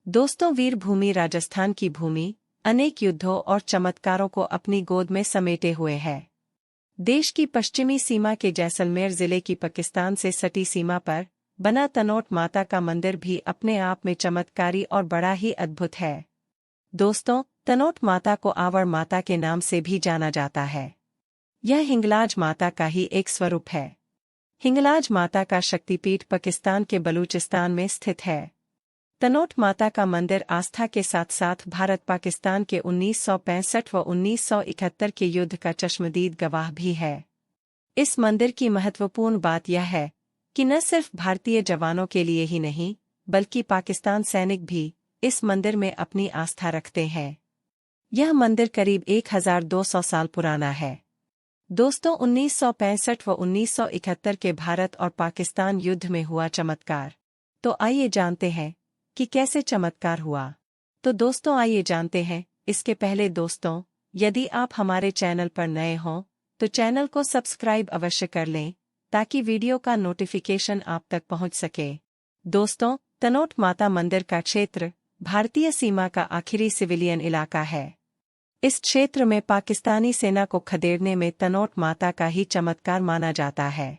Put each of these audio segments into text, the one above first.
दोस्तों, वीर भूमि राजस्थान की भूमि अनेक युद्धों और चमत्कारों को अपनी गोद में समेटे हुए है। देश की पश्चिमी सीमा के जैसलमेर जिले की पाकिस्तान से सटी सीमा पर बना तनोट माता का मंदिर भी अपने आप में चमत्कारी और बड़ा ही अद्भुत है। दोस्तों, तनोट माता को आवर माता के नाम से भी जाना जाता है। यह हिंगलाज माता का ही एक स्वरूप है। हिंगलाज माता का शक्तिपीठ पाकिस्तान के बलूचिस्तान में स्थित है। तनोट माता का मंदिर आस्था के साथ साथ भारत पाकिस्तान के 1965 व 1971 के युद्ध का चश्मदीद गवाह भी है। इस मंदिर की महत्वपूर्ण बात यह है कि न सिर्फ भारतीय जवानों के लिए ही नहीं, बल्कि पाकिस्तान सैनिक भी इस मंदिर में अपनी आस्था रखते हैं। यह मंदिर करीब 1200 साल पुराना है। दोस्तों, 1965 व 1971 के भारत और पाकिस्तान युद्ध में हुआ चमत्कार। तो आइए जानते हैं कि कैसे चमत्कार हुआ। तो दोस्तों, आइए जानते हैं। इसके पहले दोस्तों, यदि आप हमारे चैनल पर नए हों तो चैनल को सब्सक्राइब अवश्य कर लें ताकि वीडियो का नोटिफिकेशन आप तक पहुंच सके। दोस्तों, तनोट माता मंदिर का क्षेत्र भारतीय सीमा का आखिरी सिविलियन इलाका है। इस क्षेत्र में पाकिस्तानी सेना को खदेड़ने में तनोट माता का ही चमत्कार माना जाता है।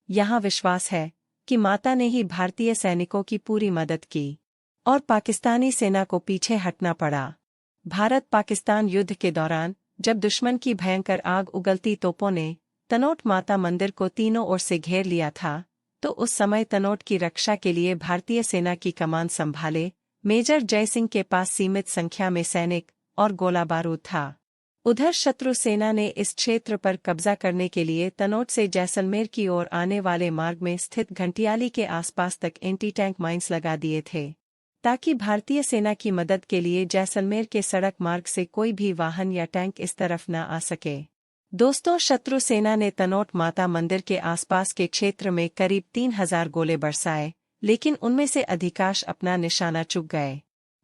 यहाँ विश्वास है कि माता ने ही भारतीय सैनिकों की पूरी मदद की और पाकिस्तानी सेना को पीछे हटना पड़ा। भारत पाकिस्तान युद्ध के दौरान जब दुश्मन की भयंकर आग उगलती तोपों ने तनोट माता मंदिर को तीनों ओर से घेर लिया था, तो उस समय तनोट की रक्षा के लिए भारतीय सेना की कमान संभाले मेजर जयसिंह के पास सीमित संख्या में सैनिक और गोला बारूद था। उधर शत्रु सेना ने इस क्षेत्र पर कब्जा करने के लिए तनोट से जैसलमेर की ओर आने वाले मार्ग में स्थित घंटियाली के आसपास तक एंटी टैंक माइंस लगा दिए थे, ताकि भारतीय सेना की मदद के लिए जैसलमेर के सड़क मार्ग से कोई भी वाहन या टैंक इस तरफ न आ सके। दोस्तों, शत्रु सेना ने तनोट माता मंदिर के आसपास के क्षेत्र में करीब 3000 गोले बरसाए, लेकिन उनमें से अधिकांश अपना निशाना चूक गए।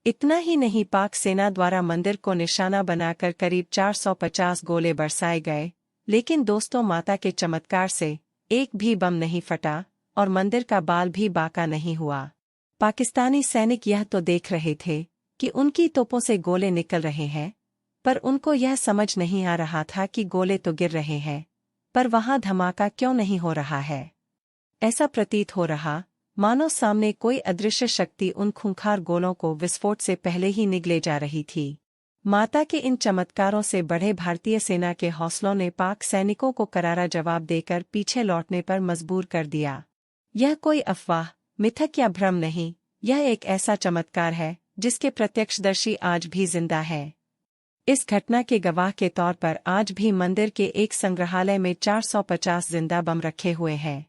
इतना ही नहीं, पाक सेना द्वारा मंदिर को निशाना बनाकर करीब 450 गोले बरसाए गए, लेकिन दोस्तों, माता के चमत्कार से एक भी बम नहीं फटा और मंदिर का बाल भी बांका नहीं हुआ। पाकिस्तानी सैनिक यह तो देख रहे थे कि उनकी तोपों से गोले निकल रहे हैं, पर उनको यह समझ नहीं आ रहा था कि गोले तो गिर रहे हैं, पर वहां धमाका क्यों नहीं हो रहा है। ऐसा प्रतीत हो रहा मानो सामने कोई अदृश्य शक्ति उन खूंखार गोलों को विस्फोट से पहले ही निगले जा रही थी। माता के इन चमत्कारों से बढ़े भारतीय सेना के हौसलों ने पाक सैनिकों को करारा जवाब देकर पीछे लौटने पर मजबूर कर दिया। यह कोई अफवाह, मिथक या भ्रम नहीं, यह एक ऐसा चमत्कार है जिसके प्रत्यक्षदर्शी आज भी जिंदा है। इस घटना के गवाह के तौर पर आज भी मंदिर के एक संग्रहालय में 450 जिंदा बम रखे हुए हैं।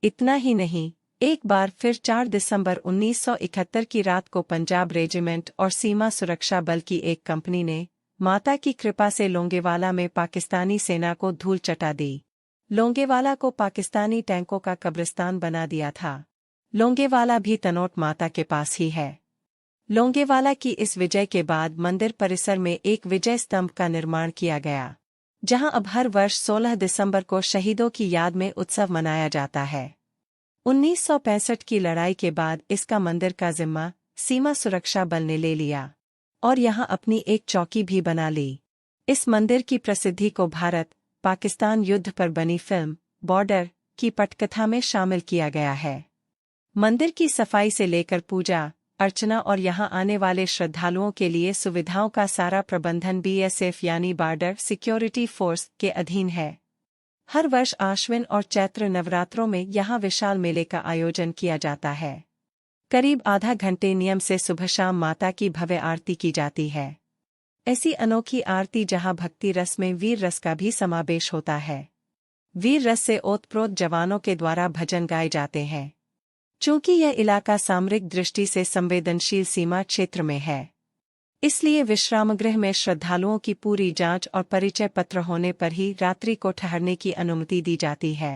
इतना ही नहीं, एक बार फिर 4 दिसंबर 1971 की रात को पंजाब रेजिमेंट और सीमा सुरक्षा बल की एक कंपनी ने माता की कृपा से लोंगेवाला में पाकिस्तानी सेना को धूल चटा दी। लोंगेवाला को पाकिस्तानी टैंकों का कब्रिस्तान बना दिया था। लोंगेवाला भी तनोट माता के पास ही है। लोंगेवाला की इस विजय के बाद मंदिर परिसर में एक विजय स्तंभ का निर्माण किया गया, जहां अब हर वर्ष 16 दिसंबर को शहीदों की याद में उत्सव मनाया जाता है। 1965 की लड़ाई के बाद इसका मंदिर का जिम्मा सीमा सुरक्षा बल ने ले लिया और यहां अपनी एक चौकी भी बना ली। इस मंदिर की प्रसिद्धि को भारत पाकिस्तान युद्ध पर बनी फिल्म बॉर्डर की पटकथा में शामिल किया गया है। मंदिर की सफाई से लेकर पूजा अर्चना और यहां आने वाले श्रद्धालुओं के लिए सुविधाओं का सारा प्रबंधन BSF यानी बॉर्डर सिक्योरिटी फोर्स के अधीन है। हर वर्ष आश्विन और चैत्र नवरात्रों में यहाँ विशाल मेले का आयोजन किया जाता है। करीब आधा घंटे नियम से सुबह शाम माता की भव्य आरती की जाती है। ऐसी अनोखी आरती जहाँ भक्ति रस में वीर रस का भी समावेश होता है। वीर रस से ओतप्रोत जवानों के द्वारा भजन गाए जाते हैं। चूंकि यह इलाका सामरिक दृष्टि से संवेदनशील सीमा क्षेत्र में है, इसलिए विश्रामगृह में श्रद्धालुओं की पूरी जांच और परिचय पत्र होने पर ही रात्रि को ठहरने की अनुमति दी जाती है।